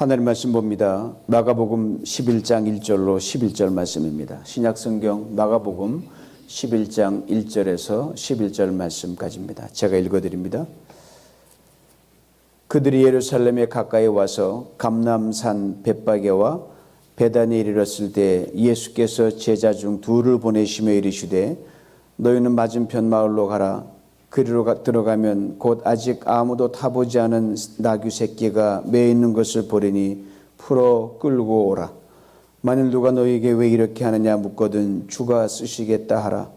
하나님 말씀 봅니다. 마가복음 11장 1절로 11절 말씀입니다. 신약성경 마가복음 11장 1절에서 11절 말씀까지입니다. 제가 읽어드립니다. 그들이 예루살렘에 가까이 와서 감람산 벳바게와 베다니에 이르렀을 때 예수께서 제자 중 둘을 보내시며 이르시되 너희는 맞은편 마을로 가라. 그리로 들어가면 곧 아직 아무도 타보지 않은 나귀 새끼가 매 있는 것을 보리니 풀어 끌고 오라. 만일 누가 너희에게 왜 이렇게 하느냐 묻거든 주가 쓰시겠다 하라.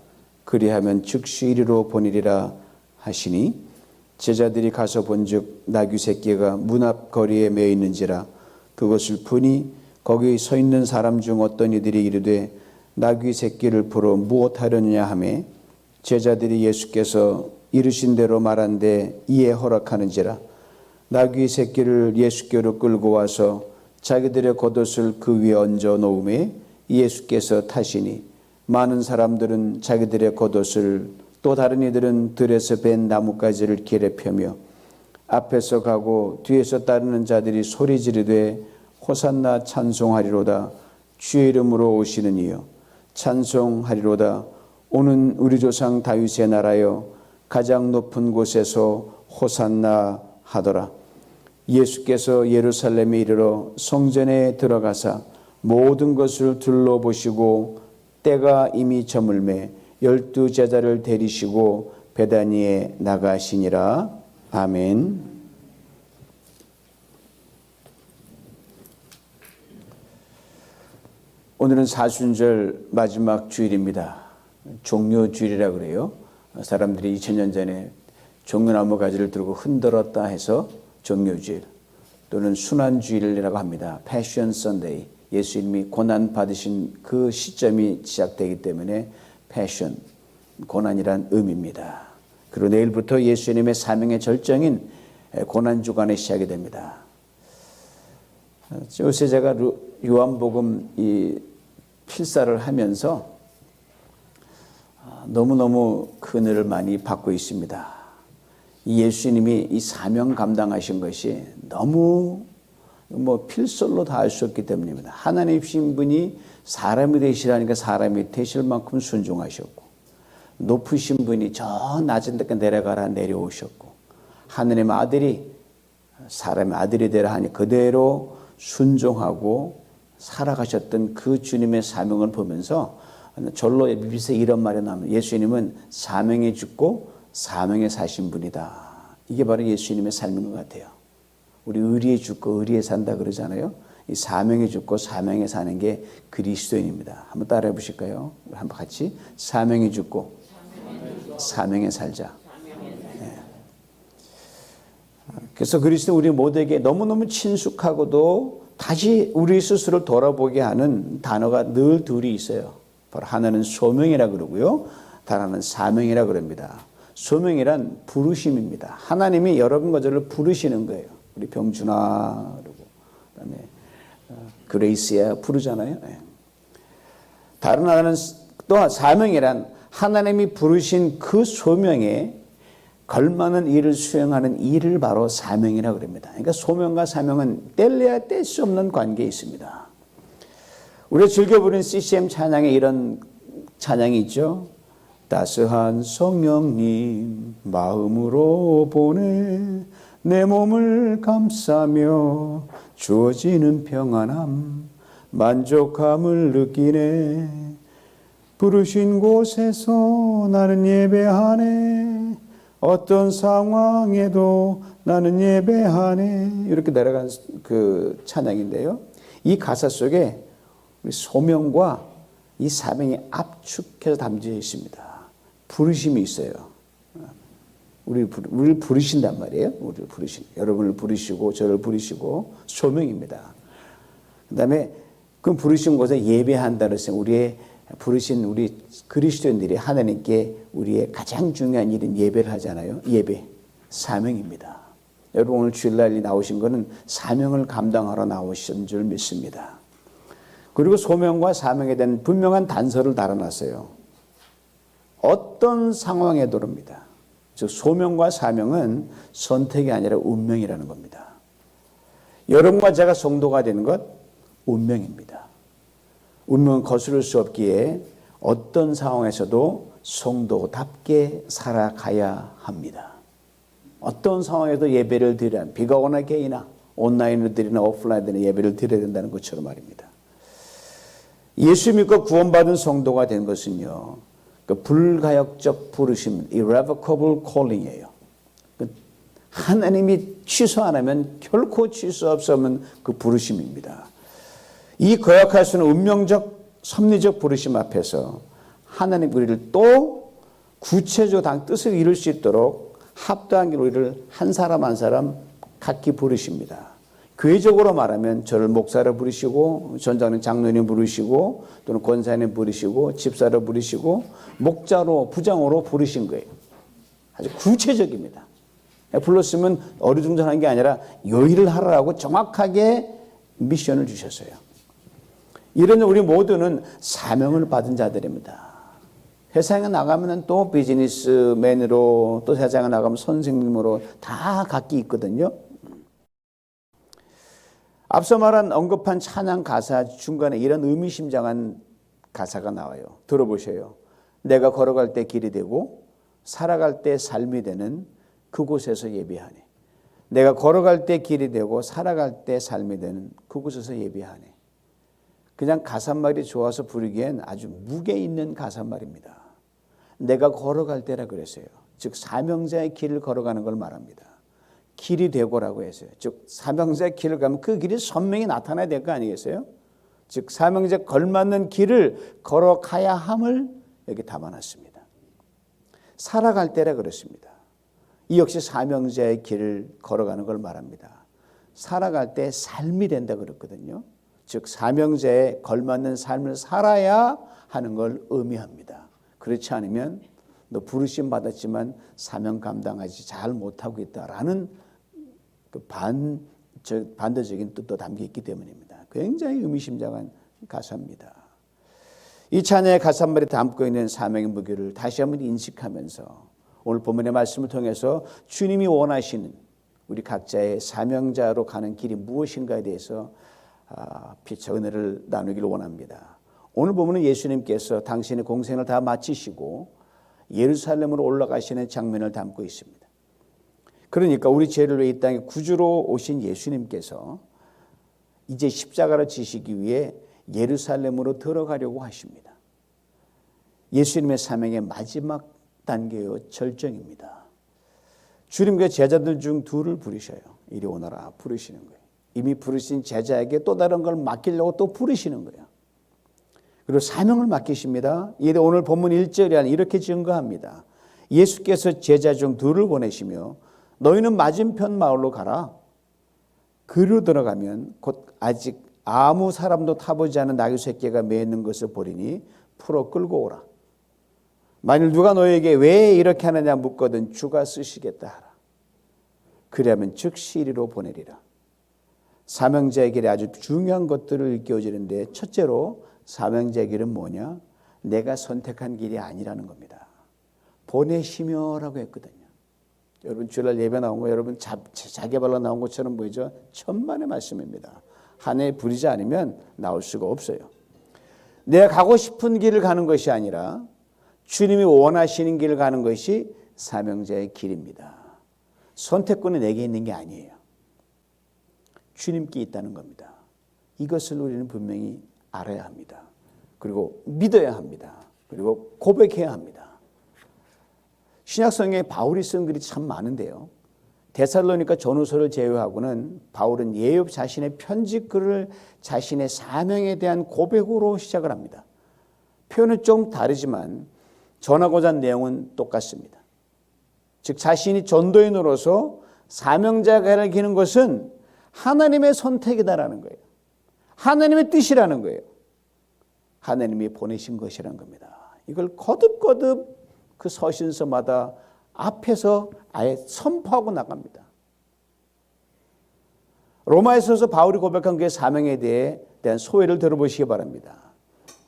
그리하면 즉시 이리로 보내리라 하시니 제자들이 가서 본즉 나귀 새끼가 문 앞 거리에 매 있는지라. 그것을 보니 거기 서 있는 사람 중 어떤 이들이 이르되 나귀 새끼를 풀어 무엇하려느냐 하매 제자들이 예수께서 이르신 대로 말한데 이에 허락하는지라. 나귀 새끼를 예수께로 끌고 와서 자기들의 겉옷을 그 위에 얹어 놓음에 예수께서 타시니 많은 사람들은 자기들의 겉옷을 또 다른 이들은 들에서 벤 나뭇가지를 길에 펴며 앞에서 가고 뒤에서 따르는 자들이 소리 지르되 호산나 찬송하리로다. 주의 이름으로 오시는 이여 찬송하리로다. 오는 우리 조상 다윗의 나라여 가장 높은 곳에서 호산나 하더라. 예수께서 예루살렘에 이르러 성전에 들어가사 모든 것을 둘러보시고 때가 이미 저물매 12 제자를 데리시고 베다니에 나가시니라. 아멘. 오늘은 사순절 마지막 주일입니다. 종려주일이라고 그래요. 사람들이 2000년 전에 종려나무 가지를 들고 흔들었다 해서 종려주일 또는 순환주일이라고 합니다. 패션 선데이, 예수님이 고난 받으신 그 시점이 시작되기 때문에 패션, 고난이란 의미입니다. 그리고 내일부터 예수님의 사명의 절정인 고난주간이 시작이 됩니다. 요새 제가 요한복음 이 필사를 하면서 너무너무 큰 은혜를 많이 받고 있습니다. 예수님이 이 사명 감당하신 것이 너무 필설로 다 알 수 없기 때문입니다. 하나님이신 분이 사람이 되시라니까 사람이 되실 만큼 순종하셨고, 높으신 분이 저 낮은 데까지 내려가라 내려오셨고, 하느님 아들이 사람의 아들이 되라 하니 그대로 순종하고 살아가셨던 그 주님의 사명을 보면서 절로 비비서 이런 말이 나오면 예수님은 사명에 죽고 사명에 사신 분이다. 이게 바로 예수님의 삶인 것 같아요. 우리 의리에 죽고 의리에 산다 그러잖아요. 이 사명에 죽고 사명에 사는 게 그리스도인입니다. 한번 따라해 보실까요? 한번 같이 사명에 죽고 사명에 살자. 네. 그래서 그리스도 우리 모두에게 너무너무 친숙하고도 다시 우리 스스로를 돌아보게 하는 단어가 늘 둘이 있어요. 바로 하나는 소명이라 그러고요. 다른 하나는 사명이라 그럽니다. 소명이란 부르심입니다. 하나님이 여러분 것들을 부르시는 거예요. 우리 병준아 그러고 그다음에 그레이스야 부르잖아요. 네. 다른 하나는 또 사명이란 하나님이 부르신 그 소명에 걸맞는 일을 수행하는 일을 바로 사명이라 그럽니다. 그러니까 소명과 사명은 뗄래야 뗄 수 없는 관계에 있습니다. 우리가 즐겨 부르는 CCM 찬양에 이런 찬양이 있죠. 따스한 성령님 마음으로 보내 내 몸을 감싸며 주어지는 평안함 만족함을 느끼네. 부르신 곳에서 나는 예배하네. 어떤 상황에도 나는 예배하네. 이렇게 내려간 그 찬양인데요. 이 가사 속에 소명과 이 사명이 압축해서 담겨 있습니다. 부르심이 있어요. 우리를 부르신단 말이에요. 우리를 여러분을 부르시고 저를 부르시고 소명입니다. 그 다음에 그 부르신 곳에 예배한다는 것은 우리의 부르신 우리 그리스도인들이 하나님께 우리의 가장 중요한 일은 예배를 하잖아요. 예배, 사명입니다. 여러분 오늘 주일날 나오신 것은 사명을 감당하러 나오신 줄 믿습니다. 그리고 소명과 사명에 대한 분명한 단서를 달아놨어요. 어떤 상황에도입니다. 즉 소명과 사명은 선택이 아니라 운명이라는 겁니다. 여러분과 제가 성도가 되는 것 운명입니다. 운명은 거스를 수 없기에 어떤 상황에서도 성도답게 살아가야 합니다. 어떤 상황에도 예배를 드려야, 비가 오나 개이나 온라인으로 드리나 오프라인으로 예배를 드려야 된다는 것처럼 말입니다. 예수 믿고 구원받은 성도가 된 것은요, 그 불가역적 부르심, irrevocable calling이에요. 하나님이 취소 안 하면 결코 취소 없으면 그 부르심입니다. 이 거역할 수 있는 운명적, 섭리적 부르심 앞에서 하나님 우리를 또 구체적으로 뜻을 이룰 수 있도록 합당한 길 우리를 한 사람 한 사람 각기 부르십니다. 교회적으로 말하면 저를 목사로 부르시고 전장님 장로님 부르시고 또는 권사님 부르시고 집사로 부르시고 목자로 부장으로 부르신 거예요. 아주 구체적입니다. 불렀으면 어리둥절한 게 아니라 요일을 하라고 정확하게 미션을 주셨어요. 이런 우리 모두는 사명을 받은 자들입니다. 회사에 나가면 또 비즈니스맨으로 또 세상에 나가면 선생님으로 다 각기 있거든요. 앞서 말한 언급한 찬양 가사 중간에 이런 의미심장한 가사가 나와요. 들어보세요. 내가 걸어갈 때 길이 되고 살아갈 때 삶이 되는 그곳에서 예배하네. 내가 걸어갈 때 길이 되고 살아갈 때 삶이 되는 그곳에서 예배하네. 그냥 가사말이 좋아서 부르기엔 아주 무게 있는 가사말입니다. 내가 걸어갈 때라 그랬어요. 즉 사명자의 길을 걸어가는 걸 말합니다. 길이 되고라고 했어요. 즉 사명자의 길을 가면 그 길이 선명히 나타나야 될 거 아니겠어요? 즉 사명자에 걸맞는 길을 걸어가야 함을 여기 담아놨습니다. 살아갈 때라 그랬습니다. 이 역시 사명자의 길을 걸어가는 걸 말합니다. 살아갈 때 삶이 된다 그랬거든요. 즉 사명자에 걸맞는 삶을 살아야 하는 걸 의미합니다. 그렇지 않으면 너 부르심 받았지만 사명 감당하지 잘 못하고 있다라는 그 반대적인 뜻도 담겨 있기 때문입니다. 굉장히 의미심장한 가사입니다. 이 찬양의 가사말이 담고 있는 사명의 무게를 다시 한번 인식하면서 오늘 본문의 말씀을 통해서 주님이 원하시는 우리 각자의 사명자로 가는 길이 무엇인가에 대해서 피차 은혜를 나누기를 원합니다. 오늘 보면은 예수님께서 당신의 공생을 다 마치시고 예루살렘으로 올라가시는 장면을 담고 있습니다. 그러니까 우리 죄를 위해 이 땅에 구주로 오신 예수님께서 이제 십자가를 지시기 위해 예루살렘으로 들어가려고 하십니다. 예수님의 사명의 마지막 단계요 절정입니다. 주님과 제자들 중 둘을 부르셔요. 이리 오너라 부르시는 거예요. 이미 부르신 제자에게 또 다른 걸 맡기려고 또 부르시는 거예요. 그리고 사명을 맡기십니다. 이에 오늘 본문 1절에 이렇게 증거합니다. 예수께서 제자 중 둘을 보내시며 너희는 맞은편 마을로 가라. 그리로 들어가면 곧 아직 아무 사람도 타보지 않은 나귀 새끼가 매 있는 것을 보리니 풀어 끌고 오라. 만일 누가 너에게 왜 이렇게 하느냐 묻거든 주가 쓰시겠다 하라. 그리하면 즉시 이리로 보내리라. 사명자의 길에 아주 중요한 것들을 일깨워주는데 첫째로 사명자의 길은 뭐냐? 내가 선택한 길이 아니라는 겁니다. 보내시며라고 했거든요. 여러분 주일날 예배 나온 거 여러분 자기 발로 나온 것처럼 보이죠? 천만의 말씀입니다. 한 해 부리지 않으면 나올 수가 없어요. 내가 가고 싶은 길을 가는 것이 아니라 주님이 원하시는 길을 가는 것이 사명자의 길입니다. 선택권은 내게 있는 게 아니에요. 주님께 있다는 겁니다. 이것을 우리는 분명히 알아야 합니다. 그리고 믿어야 합니다. 그리고 고백해야 합니다. 신약성경에 바울이 쓴 글이 참 많은데요. 데살로니가 전후서를 제외하고는 바울은 예업 자신의 편지글을 자신의 사명에 대한 고백으로 시작을 합니다. 표현은 좀 다르지만 전하고자 하는 내용은 똑같습니다. 즉 자신이 전도인으로서 사명자가 기는 것은 하나님의 선택이다라는 거예요. 하나님의 뜻이라는 거예요. 하나님이 보내신 것이라는 겁니다. 이걸 거듭거듭 그 서신서마다 앞에서 아예 선포하고 나갑니다. 로마에서 바울이 고백한 그의 사명에 대한 소회를 들어보시기 바랍니다.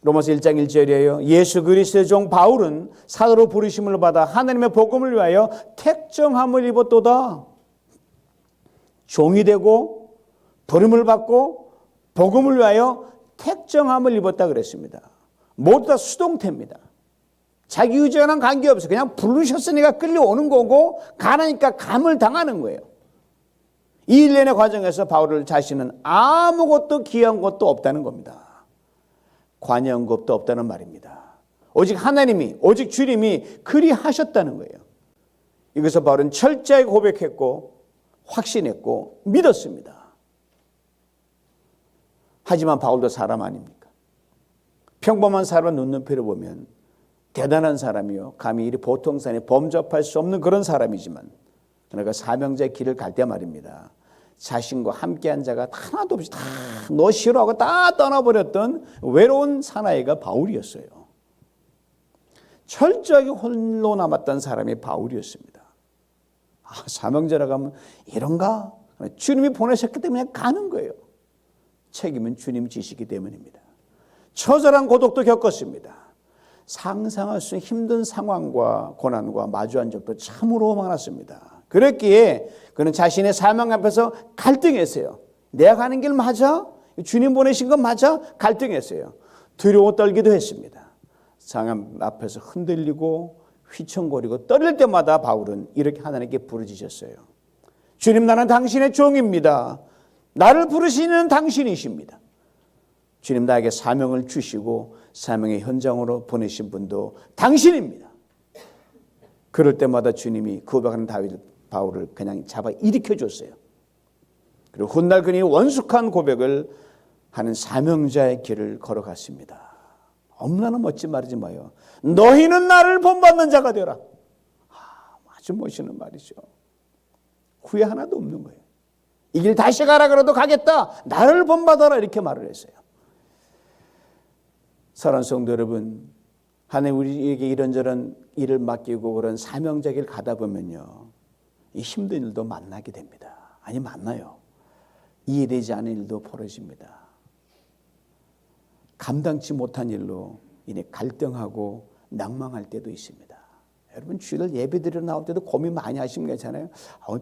로마서 1장 1절이에요. 예수 그리스도의 종 바울은 사도로 부르심을 받아 하나님의 복음을 위하여 택정함을 입었도다. 종이 되고 부름을 받고 복음을 위하여 택정함을 입었다 그랬습니다. 모두 다 수동태입니다. 자기 의지와는 관계없어요. 그냥 부르셨으니까 끌려오는 거고 가라니까 감을 당하는 거예요. 이 일련의 과정에서 바울 자신은 아무것도 귀한 것도 없다는 겁니다. 관여한 것도 없다는 말입니다. 오직 하나님이, 오직 주님이 그리하셨다는 거예요. 이것을 바울은 철저히 고백했고 확신했고 믿었습니다. 하지만 바울도 사람 아닙니까? 평범한 사람 눈높이로 보면 대단한 사람이요, 감히 이리 보통 사람이 범접할 수 없는 그런 사람이지만, 그러니까 사명자의 길을 갈 때 말입니다, 자신과 함께한 자가 하나도 없이 다 너 싫어하고 다 떠나버렸던 외로운 사나이가 바울이었어요. 철저하게 홀로 남았던 사람이 바울이었습니다. 사명자라고 하면 이런가? 주님이 보내셨기 때문에 가는 거예요. 책임은 주님이 지시기 때문입니다. 처절한 고독도 겪었습니다. 상상할 수 힘든 상황과 고난과 마주한 적도 참으로 많았습니다. 그랬기에 그는 자신의 사명 앞에서 갈등했어요. 내가 가는 길 맞아? 주님 보내신 건 맞아? 갈등했어요. 두려워 떨기도 했습니다. 상황 앞에서 흔들리고 휘청거리고 떨릴 때마다 바울은 이렇게 하나님께 부르짖었어요. 주님, 나는 당신의 종입니다. 나를 부르시는 당신이십니다. 주님, 나에게 사명을 주시고 사명의 현장으로 보내신 분도 당신입니다. 그럴 때마다 주님이 고백하는 바울을 그냥 잡아 일으켜 줬어요. 그리고 훗날 그는 원숙한 고백을 하는 사명자의 길을 걸어갔습니다. 너무나 멋진 말이지 뭐예요. 너희는 나를 본받는 자가 되라. 아주 멋있는 말이죠. 후회 하나도 없는 거예요. 이 길 다시 가라 그래도 가겠다. 나를 본받아라 이렇게 말을 했어요. 사랑하는 성도 여러분, 하나님 우리에게 이런저런 일을 맡기고 그런 사명자 길 가다 보면요, 이 힘든 일도 만나게 됩니다. 아니 만나요. 이해되지 않은 일도 벌어집니다. 감당치 못한 일로 인해 갈등하고 낭망할 때도 있습니다. 여러분 주일 예배드리러 나올 때도 고민 많이 하시면 괜찮아요.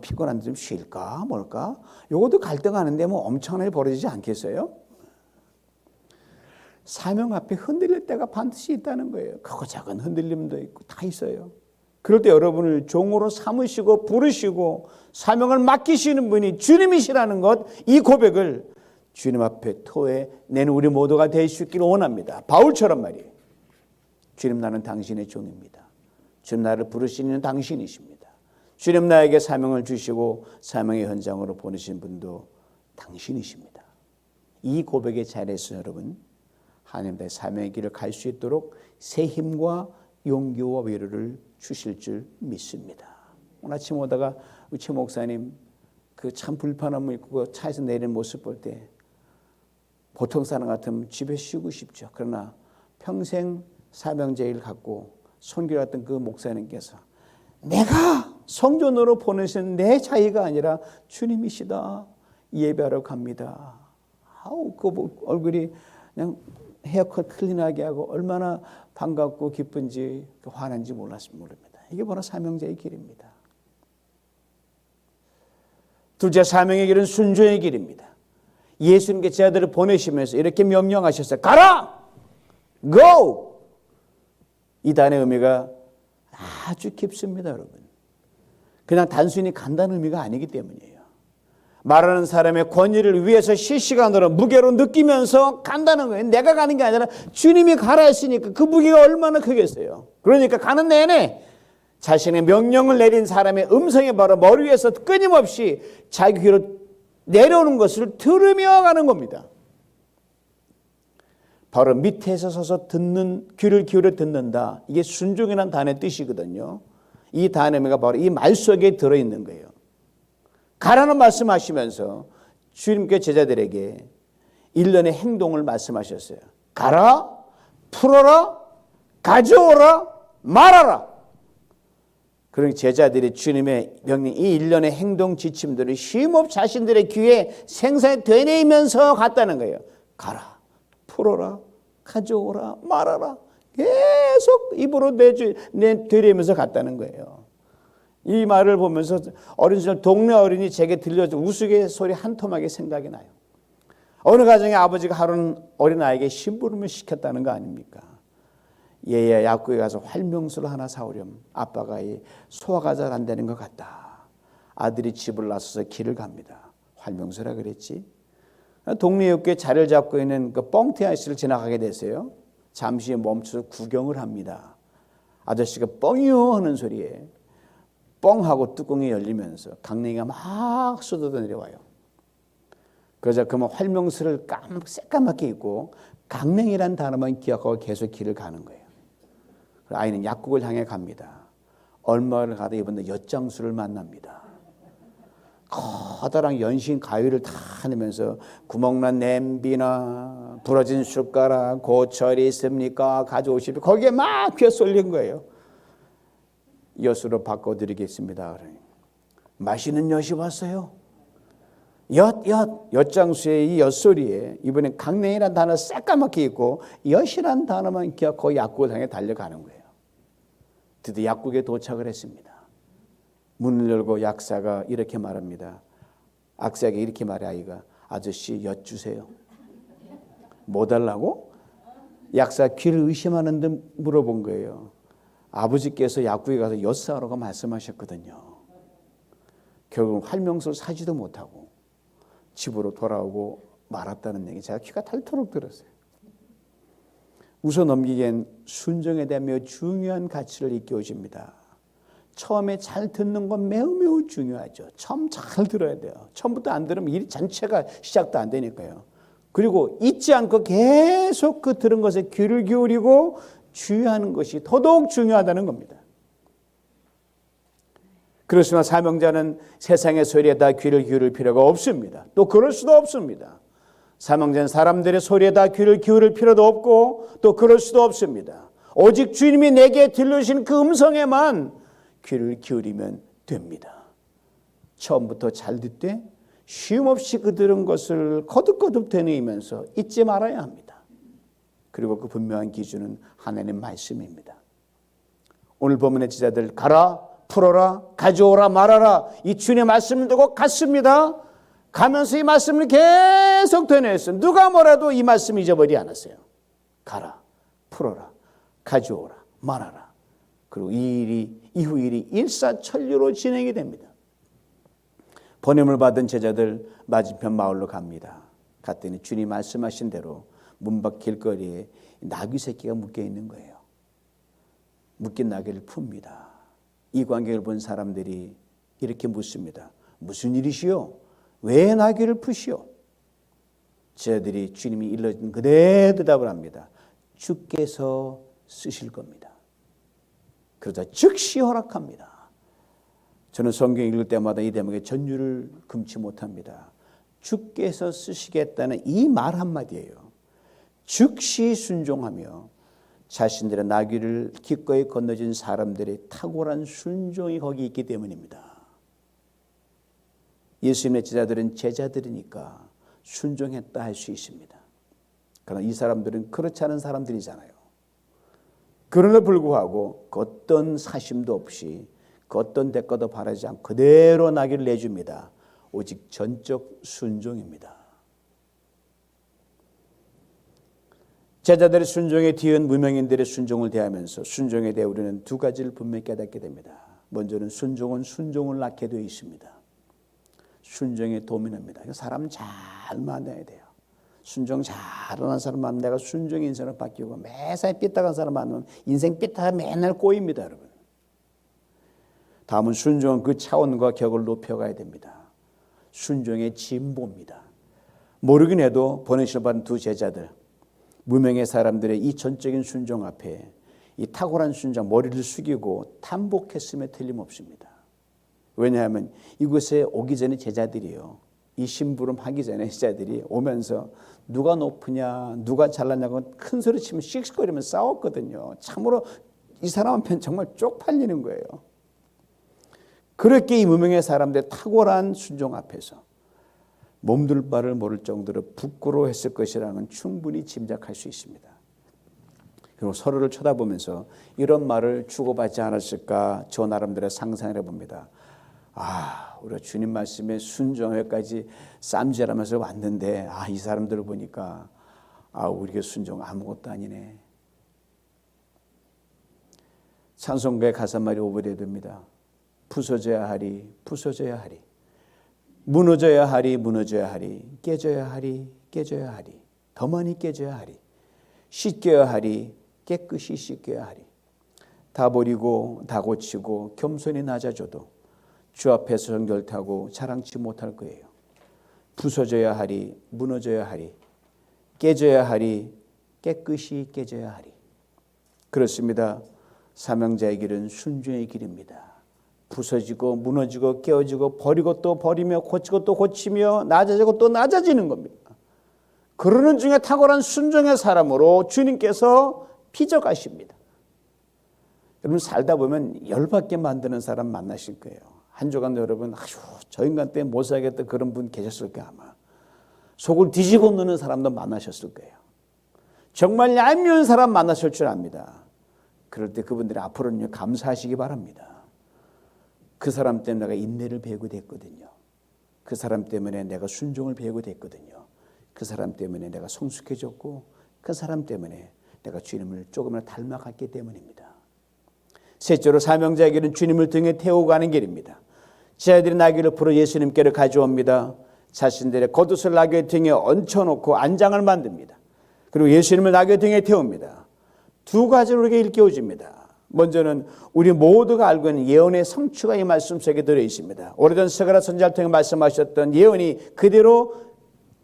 피곤한데 좀 쉴까 뭘까? 요것도 갈등하는데 뭐 엄청나게 벌어지지 않겠어요? 사명 앞에 흔들릴 때가 반드시 있다는 거예요. 크고 작은 흔들림도 있고 다 있어요. 그럴 때 여러분을 종으로 삼으시고 부르시고 사명을 맡기시는 분이 주님이시라는 것, 이 고백을 주님 앞에 토해내는 우리 모두가 될 수 있기를 원합니다. 바울처럼 말이에요. 주님, 나는 당신의 종입니다. 주님, 나를 부르시는 당신이십니다. 주님, 나에게 사명을 주시고 사명의 현장으로 보내신 분도 당신이십니다. 이 고백의 자리에서 여러분 하나님 나의 사명의 길을 갈 수 있도록 새 힘과 용기와 위로를 주실 줄 믿습니다. 오늘 아침 오다가 우리 최 목사님 그 참 불편함을 입고 차에서 내리는 모습 볼 때 보통 사람 같으면 집에 쉬고 싶죠. 그러나 평생 사명제일 갖고 선교했던 그 목사님께서 내가 성전으로 보내신 내 자의가 아니라 주님이시다. 예배하러 갑니다. 그 얼굴이 그냥 헤어컷 클린하게 하고 얼마나 반갑고 기쁜지 화난지 모릅니다. 이게 바로 사명자의 길입니다. 둘째, 사명의 길은 순종의 길입니다. 예수님께 제자들을 보내시면서 이렇게 명령하셨어요. 가라! Go! 이 단의 의미가 아주 깊습니다, 여러분. 그냥 단순히 간다는 의미가 아니기 때문이에요. 말하는 사람의 권위를 위해서 실시간으로 무게로 느끼면서 간다는 거예요. 내가 가는 게 아니라 주님이 가라 했으니까 그 무게가 얼마나 크겠어요. 그러니까 가는 내내 자신의 명령을 내린 사람의 음성이 바로 머리 위에서 끊임없이 자기 귀로 내려오는 것을 들으며 가는 겁니다. 바로 밑에서 서서 듣는, 귀를 기울여 듣는다. 이게 순종이라는 단어의 뜻이거든요. 이 단어가 바로 이 말 속에 들어있는 거예요. 가라는 말씀하시면서 주님께 제자들에게 일련의 행동을 말씀하셨어요. 가라, 풀어라, 가져오라, 말하라. 그러니 제자들이 주님의 명령, 이 일련의 행동 지침들을 쉼없이 자신들의 귀에 생생히 되뇌이면서 갔다는 거예요. 가라, 풀어라, 가져오라, 말하라. 계속 입으로 되뇌이면서 갔다는 거예요. 이 말을 보면서 어린 시절 동네 어린이 제게 들려준 우스갯소리 한 토막이 생각이 나요. 어느 가정에 아버지가 하루는 어린아이에게 심부름을 시켰다는 거 아닙니까? 얘야 약국에 가서 활명수를 하나 사오렴. 아빠가 소화가 잘 안 되는 것 같다. 아들이 집을 나서서 길을 갑니다. 활명수라 그랬지. 동네 옆에 자리를 잡고 있는 그 뻥튀 아저씨를 지나가게 됐어요. 잠시 멈춰서 구경을 합니다. 아저씨가 뻥이요 하는 소리에 뻥하고 뚜껑이 열리면서 강냉이가 막 쏟아져 내려와요. 그러자 그만 활명수를 새까맣게 입고 강냉이란 단어만 기억하고 계속 길을 가는 거예요. 아이는 약국을 향해 갑니다. 얼마를 가다 이번에 엿장수를 만납니다. 커다란 연신 가위를 다 내면서 구멍난 냄비나 부러진 숟가락, 고철이 있습니까? 가져오십시오. 거기에 막 귀어 쏠린 거예요. 엿으로 바꿔드리겠습니다. 맛있는 엿이 왔어요. 엿장수의 이 엿소리에 이번엔 강냉이라는 단어 새까맣게 있고 엿이라는 단어만 기억하고 약국을 향해 달려가는 거예요. 드디어 약국에 도착을 했습니다. 문을 열고 약사가 이렇게 말합니다. 약사에게 이렇게 말해 아이가 아저씨 엿 주세요. 뭐 달라고? 약사 귀를 의심하는 듯 물어본 거예요. 아버지께서 약국에 가서 엿 사오라고 말씀하셨거든요. 결국 활명수를 사지도 못하고 집으로 돌아오고 말았다는 얘기 제가 귀가 닳도록 들었어요. 웃어 넘기기엔 순종에 대한 매우 중요한 가치를 일깨워줍니다. 처음에 잘 듣는 건 매우 중요하죠. 처음 잘 들어야 돼요. 처음부터 안 들으면 일 전체가 시작도 안 되니까요. 그리고 잊지 않고 계속 그 들은 것에 귀를 기울이고 주의하는 것이 더더욱 중요하다는 겁니다. 그렇지만 사명자는 세상의 소리에 다 귀를 기울일 필요가 없습니다. 또 그럴 수도 없습니다. 사명자는 사람들의 소리에 다 귀를 기울일 필요도 없고 또 그럴 수도 없습니다. 오직 주님이 내게 들려주신 그 음성에만 귀를 기울이면 됩니다. 처음부터 잘 듣되 쉼없이 그 들은 것을 거듭거듭 되뇌이면서 잊지 말아야 합니다. 그리고 그 분명한 기준은 하나님의 말씀입니다. 오늘 본문의 제자들 가라, 풀어라, 가져오라, 말하라 이 주님의 말씀을 두고 갔습니다. 가면서 이 말씀을 계속 되뇌었어요. 누가 뭐라도 이 말씀 잊어버리지 않았어요. 가라, 풀어라, 가져오라, 말하라. 그리고 이후 일이 일사천리로 진행이 됩니다. 번임을 받은 제자들 맞은편 마을로 갑니다. 갔더니 주님 말씀하신 대로 문 밖 길거리에 나귀 새끼가 묶여 있는 거예요. 묶인 나귀를 풉니다. 이 광경을 본 사람들이 이렇게 묻습니다. 무슨 일이시오? 왜 나귀를 푸시오? 제자들이 주님이 일러준 그대로 대답을 합니다. 주께서 쓰실 겁니다. 그러자 즉시 허락합니다. 저는 성경 읽을 때마다 이 대목에 전율을 금치 못합니다. 주께서 쓰시겠다는 이 말 한마디예요. 즉시 순종하며 자신들의 나귀를 기꺼이 건너준 사람들의 탁월한 순종이 거기 있기 때문입니다. 예수님의 제자들은 제자들이니까 순종했다 할 수 있습니다. 그러나 이 사람들은 그렇지 않은 사람들이잖아요. 그러나 불구하고 그 어떤 사심도 없이 그 어떤 대가도 바라지 않고 그대로 나귀를 내줍니다. 오직 전적 순종입니다. 제자들의 순종에 뒤은 무명인들의 순종을 대하면서 순종에 대해 우리는 두 가지를 분명히 깨닫게 됩니다. 먼저는 순종은 순종을 낳게 되어 있습니다. 순종의 도민입니다. 사람 잘 만나야 돼요. 순종 잘하는 사람 만나면 내가 순종의 인생을 바뀌고 매사에 삐딱한 사람 만나면 인생 삐딱하 맨날 꼬입니다. 여러분. 다음은 순종은 그 차원과 격을 높여가야 됩니다. 순종의 진보입니다. 모르긴 해도 보내시는 받은 두 제자들 무명의 사람들의 이 전적인 순종 앞에 이 탁월한 순종 머리를 숙이고 탄복했음에 틀림없습니다. 왜냐하면 이곳에 오기 전에 제자들이요. 이 심부름 하기 전에 제자들이 오면서 누가 높으냐 누가 잘났냐고 큰 소리 치면 씩씩거리면서 싸웠거든요. 참으로 이 사람 한편 정말 쪽팔리는 거예요. 그렇게 이 무명의 사람들의 탁월한 순종 앞에서 몸둘 바를 모를 정도로 부끄러워했을 것이라는 건 충분히 짐작할 수 있습니다. 그리고 서로를 쳐다보면서 이런 말을 주고받지 않았을까 저 나름대로 상상을 해봅니다. 우리가 주님 말씀에 순종에까지 쌈질하면서 왔는데 이 사람들을 보니까 우리가 순종 아무것도 아니네. 찬송가의 가사말이 오버레드입니다. 부서져야 하리, 부서져야 하리. 무너져야 하리, 무너져야 하리. 깨져야 하리, 깨져야 하리. 더 많이 깨져야 하리. 씻겨야 하리, 깨끗이 씻겨야 하리. 다 버리고 다 고치고 겸손히 낮아져도 주 앞에서 정결타고 자랑치 못할 거예요. 부서져야 하리, 무너져야 하리. 깨져야 하리, 깨끗이 깨져야 하리. 그렇습니다. 사명자의 길은 순종의 길입니다. 부서지고 무너지고 깨어지고 버리고 또 버리며 고치고 또 고치며 낮아지고 또 낮아지는 겁니다. 그러는 중에 탁월한 순종의 사람으로 주님께서 빚어가십니다. 여러분 살다 보면 열받게 만드는 사람 만나실 거예요. 한 주간 여러분 저 인간 때문에 못 살겠다 그런 분 계셨을 거예요. 아마 속을 뒤집어 놓는 사람도 만나셨을 거예요. 정말 얄미운 사람 만나실 줄 압니다. 그럴 때 그분들이 앞으로는 감사하시기 바랍니다. 그 사람 때문에 내가 인내를 배우게 됐거든요. 그 사람 때문에 내가 순종을 배우게 됐거든요. 그 사람 때문에 내가 성숙해졌고 그 사람 때문에 내가 주님을 조금이라도 닮아갔기 때문입니다. 셋째로 사명자의 길은 주님을 등에 태우고 가는 길입니다. 제자들이 나귀를 풀어 예수님께로 가져옵니다. 자신들의 겉옷을 나귀 등에 얹혀놓고 안장을 만듭니다. 그리고 예수님을 나귀 등에 태웁니다. 두 가지로 우리에게 일깨워집니다. 먼저는 우리 모두가 알고 있는 예언의 성취가 이 말씀 속에 들어있습니다. 오래전 스가랴 선지자를 통해 말씀하셨던 예언이 그대로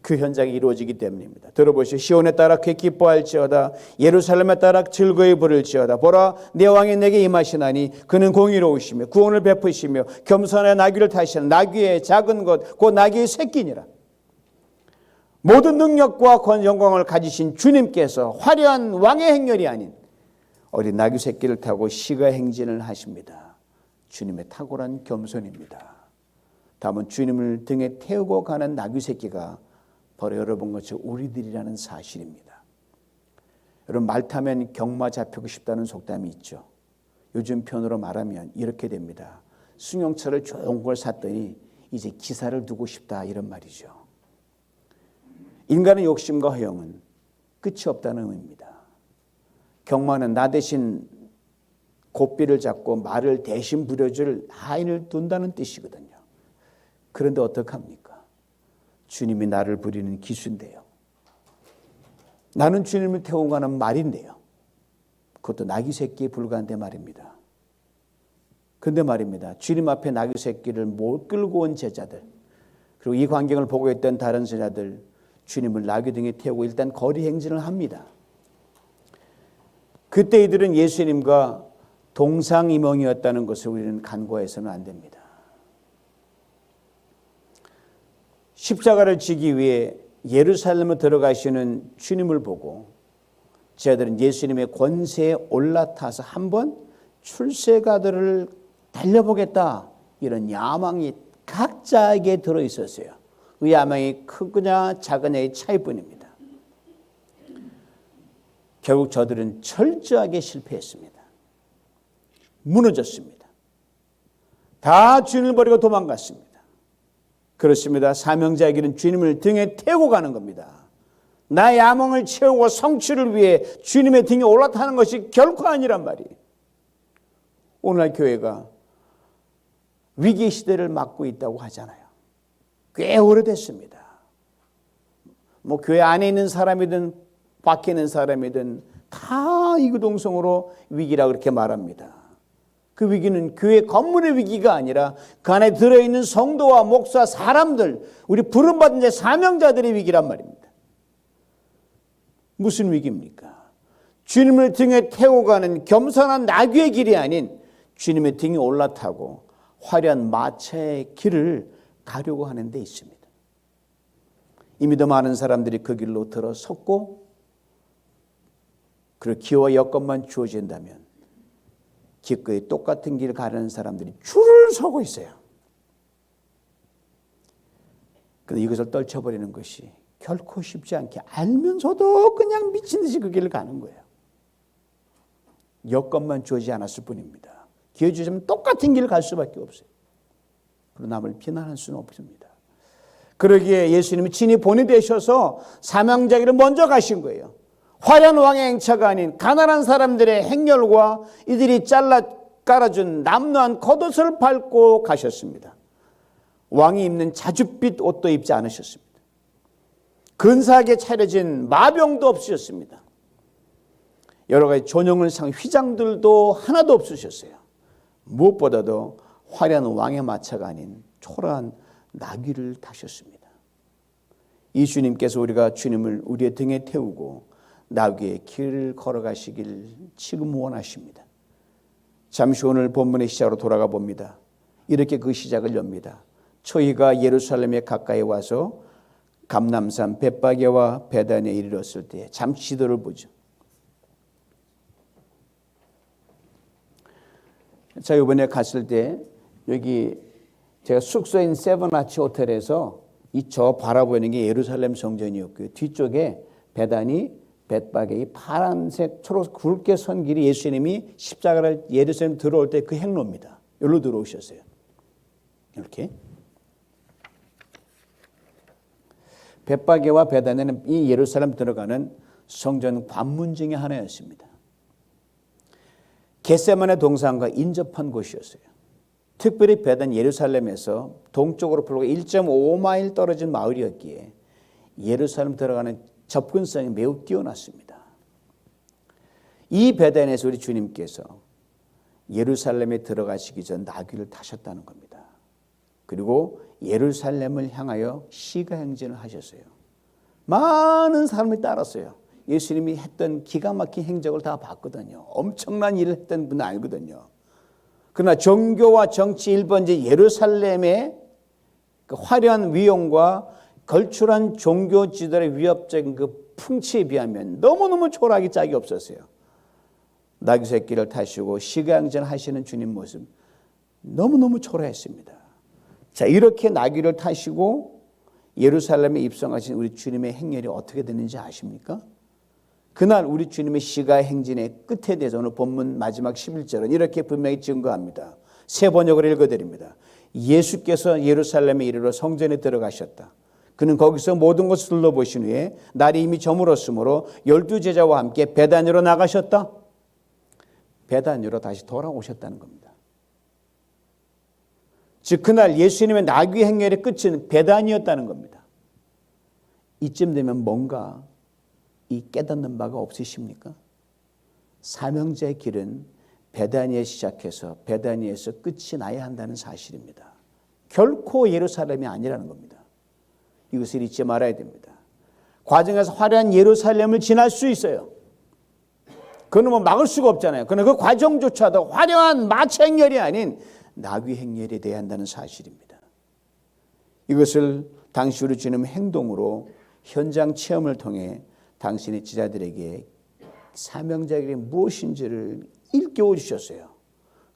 그 현장이 이루어지기 때문입니다. 들어보시오. 시온에 따라 쾌 기뻐할지어다. 예루살렘에 따라 즐거이 부를지어다. 보라 내 왕이 내게 임하시나니 그는 공의로우시며 구원을 베푸시며 겸손한 나귀를 타시는 나귀의 작은 것 곧 나귀의 새끼니라. 모든 능력과 영광을 가지신 주님께서 화려한 왕의 행렬이 아닌 어린 나귀 새끼를 타고 시가 행진을 하십니다. 주님의 탁월한 겸손입니다. 다음은 주님을 등에 태우고 가는 나귀 새끼가 바로 여러분 같이 우리들이라는 사실입니다. 여러분 말 타면 경마 잡히고 싶다는 속담이 있죠. 요즘 편으로 말하면 이렇게 됩니다. 승용차를 좋은 걸 샀더니 이제 기사를 두고 싶다 이런 말이죠. 인간의 욕심과 허영은 끝이 없다는 의미입니다. 경마는 나 대신 고삐를 잡고 말을 대신 부려줄 하인을 둔다는 뜻이거든요. 그런데 어떡합니까? 주님이 나를 부리는 기수인데요. 나는 주님을 태우고 가는 말인데요. 그것도 나귀 새끼에 불과한데 말입니다. 근데 말입니다. 주님 앞에 나귀 새끼를 못 끌고 온 제자들 그리고 이 광경을 보고 있던 다른 제자들 주님을 나귀 등에 태우고 일단 거리 행진을 합니다. 그때 이들은 예수님과 동상이몽이었다는 것을 우리는 간과해서는 안 됩니다. 십자가를 지기 위해 예루살렘에 들어가시는 주님을 보고 제자들은 예수님의 권세에 올라타서 한번 출세가들을 달려보겠다 이런 야망이 각자에게 들어있었어요. 그 야망이 크거나 작으냐의 차이뿐입니다. 결국 저들은 철저하게 실패했습니다. 무너졌습니다. 다 주님을 버리고 도망갔습니다. 그렇습니다. 사명자의 길은 주님을 등에 태우고 가는 겁니다. 나의 야망을 채우고 성취를 위해 주님의 등에 올라타는 것이 결코 아니란 말이에요. 오늘날 교회가 위기 시대를 맞고 있다고 하잖아요. 꽤 오래됐습니다. 교회 안에 있는 사람이든 밖에 있는 사람이든 다 이구동성으로 위기라 그렇게 말합니다. 그 위기는 교회 건물의 위기가 아니라 그 안에 들어있는 성도와 목사, 사람들, 우리 부름받은 자 사명자들의 위기란 말입니다. 무슨 위기입니까? 주님을 등에 태우고 가는 겸손한 나귀의 길이 아닌 주님의 등에 올라타고 화려한 마차의 길을 가려고 하는 데 있습니다. 이미 더 많은 사람들이 그 길로 들어섰고 그리고 기회와 여건만 주어진다면 기꺼이 똑같은 길 가려는 사람들이 줄을 서고 있어요. 그런데 이것을 떨쳐버리는 것이 결코 쉽지 않게 알면서도 그냥 미친 듯이 그 길을 가는 거예요. 여건만 주어지지 않았을 뿐입니다. 기회 주시면 똑같은 길을 갈 수밖에 없어요. 그러나 남을 비난할 수는 없습니다. 그러기에 예수님이 친히 본이 되셔서 사명자기를 먼저 가신 거예요. 화려한 왕의 행차가 아닌 가난한 사람들의 행렬과 이들이 잘라 깔아준 남루한 겉옷을 밟고 가셨습니다. 왕이 입는 자줏빛 옷도 입지 않으셨습니다. 근사하게 차려진 마병도 없으셨습니다. 여러 가지 존영을 상 휘장들도 하나도 없으셨어요. 무엇보다도 화려한 왕의 마차가 아닌 초라한 나귀를 타셨습니다. 이 주님께서 우리가 주님을 우리의 등에 태우고 나귀의 길을 걸어가시길 지금 원하십니다. 잠시 오늘 본문의 시작으로 돌아가 봅니다. 이렇게 그 시작을 엽니다. 저희가 예루살렘에 가까이 와서 감람산 벳바게와 베단에 이르렀을 때 잠시 지도를 보죠. 자, 이번에 갔을 때 여기 제가 숙소인 세븐아치 호텔에서 이 저 바라보이는 게 예루살렘 성전이었고요. 뒤쪽에 베단이 벳바게 이 파란색 초록 굵게 선 길이 예수님이 십자가를 예루살렘 들어올 때 그 행로입니다. 여기로 들어오셨어요. 이렇게. 벳바게와 베단에는 이 예루살렘 들어가는 성전 관문 중에 하나였습니다. 겟세마네 동산과 인접한 곳이었어요. 특별히 베단 예루살렘에서 동쪽으로 불과 1.5마일 떨어진 마을이었기에 예루살렘 들어가는 접근성이 매우 뛰어났습니다. 이 베단에서 우리 주님께서 예루살렘에 들어가시기 전 나귀를 타셨다는 겁니다. 그리고 예루살렘을 향하여 시가행진을 하셨어요. 많은 사람이 따랐어요. 예수님이 했던 기가 막힌 행적을 다 봤거든요. 엄청난 일을 했던 분은 알거든요. 그러나 종교와 정치 1번지 예루살렘의 그 화려한 위용과 걸출한 종교 지도의 위협적인 그 풍치에 비하면 너무너무 초라하기 짝이 없었어요. 나귀 새끼를 타시고 시가행진 하시는 주님 모습 너무너무 초라했습니다. 자, 이렇게 나귀를 타시고 예루살렘에 입성하신 우리 주님의 행렬이 어떻게 되는지 아십니까? 그날 우리 주님의 시가행진의 끝에 대해서 오늘 본문 마지막 11절은 이렇게 분명히 증거합니다. 새 번역을 읽어드립니다. 예수께서 예루살렘에 이르러 성전에 들어가셨다. 그는 거기서 모든 것을 둘러보신 후에 날이 이미 저물었으므로 12제자와 함께 베단으로 나가셨다. 베단으로 다시 돌아오셨다는 겁니다. 즉 그날 예수님의 나귀 행렬의 끝은 베단이었다는 겁니다. 이쯤 되면 뭔가 이 깨닫는 바가 없으십니까? 사명자의 길은 베다니에 시작해서 베다니에서 끝이 나야 한다는 사실입니다. 결코 예루살렘이 아니라는 겁니다. 이것을 잊지 말아야 됩니다. 과정에서 화려한 예루살렘을 지날 수 있어요. 그건 뭐 막을 수가 없잖아요. 그러나 그 과정조차도 화려한 마차 행렬이 아닌 나귀 행렬이 돼야 한다는 사실입니다. 이것을 당시 우리 주님 행동으로 현장 체험을 통해 당신의 지자들에게 사명자에게 무엇인지를 일깨워 주셨어요.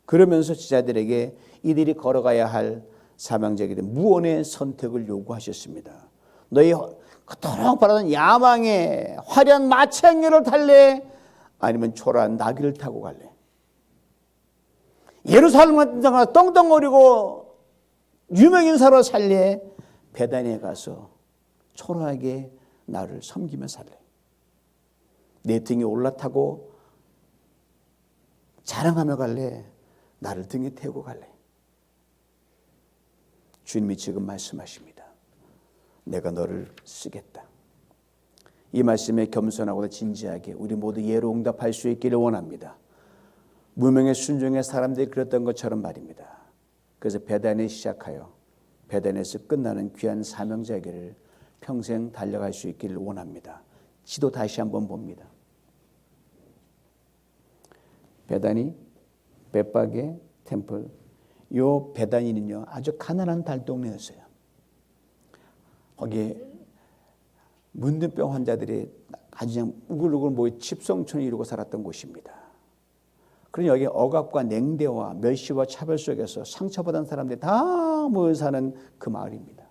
그러면서 지자들에게 이들이 걸어가야 할 사명자에게 무언의 선택을 요구하셨습니다. 너희 그토록 바라던 야망의 화려한 마차 행렬을 탈래? 아니면 초라한 나귀를 타고 갈래? 예루살렘 같은 데 가서 떵떵거리고 유명인사로 살래? 베단에 가서 초라하게 나를 섬기며 살래? 내 등에 올라타고 자랑하며 갈래? 나를 등에 태우고 갈래? 주님이 지금 말씀하십니다. 내가 너를 쓰겠다. 이 말씀에 겸손하고 진지하게 우리 모두 예로 응답할 수 있기를 원합니다. 무명의 순종의 사람들이 그랬던 것처럼 말입니다. 그래서 베단에 시작하여 베단에서 끝나는 귀한 사명자에게를 평생 달려갈 수 있기를 원합니다. 지도 다시 한번 봅니다. 베다니, 벳바게, 템플. 요 베다니는요 아주 가난한 달동네였어요. 거기에 문둥병 환자들이 아주 그냥 우글우글 모여 칩성촌을 이루고 살았던 곳입니다. 그러니 여기 억압과 냉대와 멸시와 차별 속에서 상처받은 사람들이 다 모여 사는 그 마을입니다.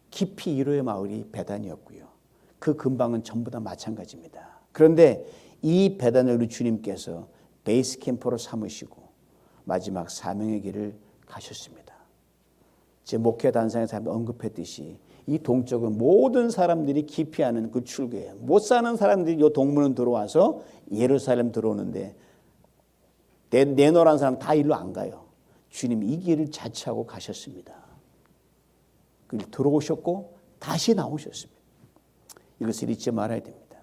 깊이 1호의 마을이 베단이었고요. 그 근방은 전부 다 마찬가지입니다. 그런데 이 베다니를 주님께서 베이스 캠프로 삼으시고 마지막 사명의 길을 가셨습니다. 제 목회 단상에서 언급했듯이 이 동쪽은 모든 사람들이 기피하는 그 출구예요. 못 사는 사람들이 이 동문은 들어와서 예루살렘 들어오는데 내노란 사람 다 일로 안 가요. 주님 이 길을 자처하고 가셨습니다. 그 들어오셨고 다시 나오셨습니다. 이것을 잊지 말아야 됩니다.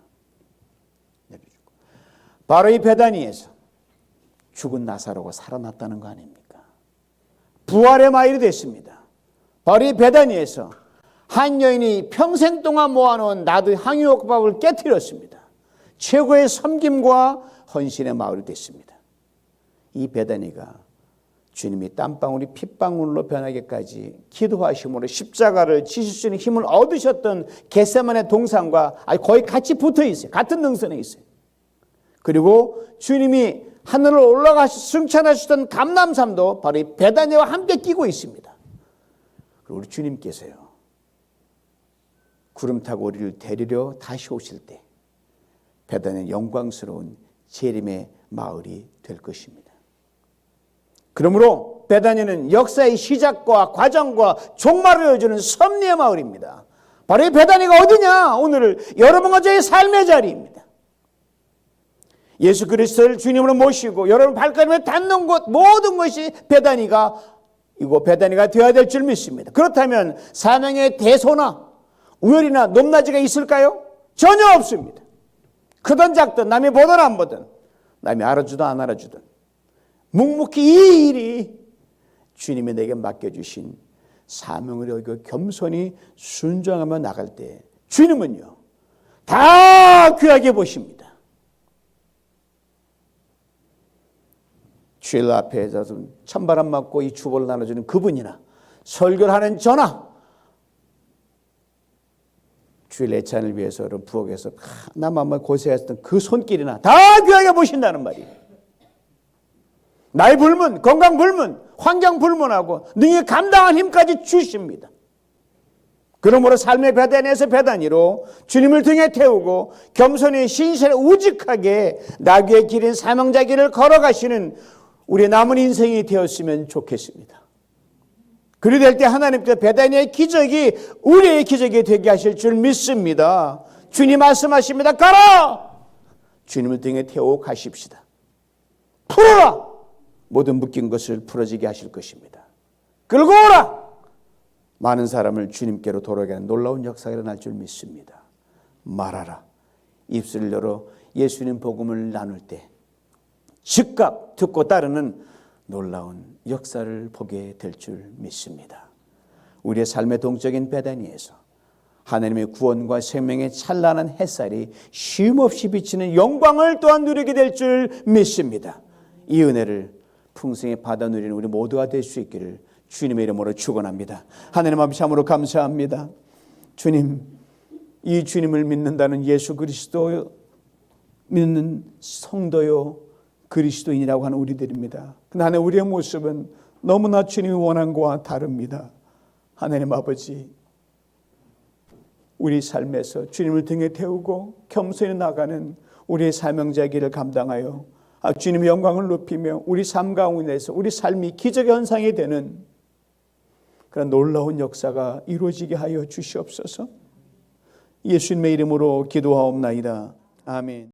바로 이 베다니에서 죽은 나사로가 살아났다는 거 아닙니까? 부활의 마일이 됐습니다. 바로 이 베다니에서 한 여인이 평생 동안 모아놓은 나도 향유옥밥을 깨뜨렸습니다. 최고의 섬김과 헌신의 마을이 됐습니다. 이 베다니가 주님이 땀방울이 핏방울로 변하기까지 기도하심으로 십자가를 지실 수 있는 힘을 얻으셨던 겟세마네 동산과 거의 같이 붙어 있어요. 같은 능선에 있어요. 그리고 주님이 하늘로 올라가서 승천하셨던 감람산도 바로 이 베다니와 함께 끼고 있습니다. 그리고 우리 주님께서요, 구름 타고 우리를 데리러 다시 오실 때 베다니는 영광스러운 재림의 마을이 될 것입니다. 그러므로 베다니는 역사의 시작과 과정과 종말을 이어주는 섭리의 마을입니다. 바로 이 베다니가 어디냐? 오늘 여러분과 저의 삶의 자리입니다. 예수 그리스도를 주님으로 모시고 여러분 발걸음에 닿는 곳 모든 것이 베다니가 되어야 될 줄 믿습니다. 그렇다면 사명의 대소나 우열이나 높낮이가 있을까요? 전혀 없습니다. 크든 작든 남이 보든 안 보든 남이 알아주든 안 알아주든 묵묵히 이 일이 주님이 내게 맡겨주신 사명을 여기고 겸손히 순종하며 나갈 때 주님은요 다 귀하게 보십니다. 주일 앞에 서서 찬바람 맞고 이 주보를 나눠주는 그분이나 설교를 하는 저나 주일 예찬을 위해서 부엌에서 나만 고생했던 그 손길이나 다 귀하게 보신다는 말이에요. 나이 불문, 건강 불문, 환경 불문하고 능히 감당한 힘까지 주십니다. 그러므로 삶의 배단에서 배단위로 주님을 등에 태우고 겸손히 신실하게 우직하게 나귀의 길인 사명자 길을 걸어가시는 우리의 남은 인생이 되었으면 좋겠습니다. 그리 될 때 하나님께서 베다니의 기적이 우리의 기적이 되게 하실 줄 믿습니다. 주님 말씀하십니다. 가라! 주님을 등에 태우고 가십시다. 풀어라! 모든 묶인 것을 풀어지게 하실 것입니다. 끌고 오라! 많은 사람을 주님께로 돌아오게 하는 놀라운 역사가 일어날 줄 믿습니다. 말하라. 입술을 열어 예수님 복음을 나눌 때 즉각 듣고 따르는 놀라운 역사를 보게 될 줄 믿습니다. 우리의 삶의 동적인 베다니에서 하나님의 구원과 생명의 찬란한 햇살이 쉼없이 비치는 영광을 또한 누리게 될 줄 믿습니다. 이 은혜를 풍성히 받아 누리는 우리 모두가 될 수 있기를 주님의 이름으로 축원합니다. 하나님 아버지 참으로 감사합니다. 주님, 이 주님을 믿는다는 예수 그리스도 믿는 성도요 그리스도인이라고 하는 우리들입니다. 그러나 우리의 모습은 너무나 주님의 원함과 다릅니다. 하나님 아버지, 우리 삶에서 주님을 등에 태우고 겸손히 나가는 우리의 사명자의 길을 감당하여 주님의 영광을 높이며 우리 삶 가운데서 우리 삶이 기적의 현상이 되는 그런 놀라운 역사가 이루어지게 하여 주시옵소서. 예수님의 이름으로 기도하옵나이다. 아멘.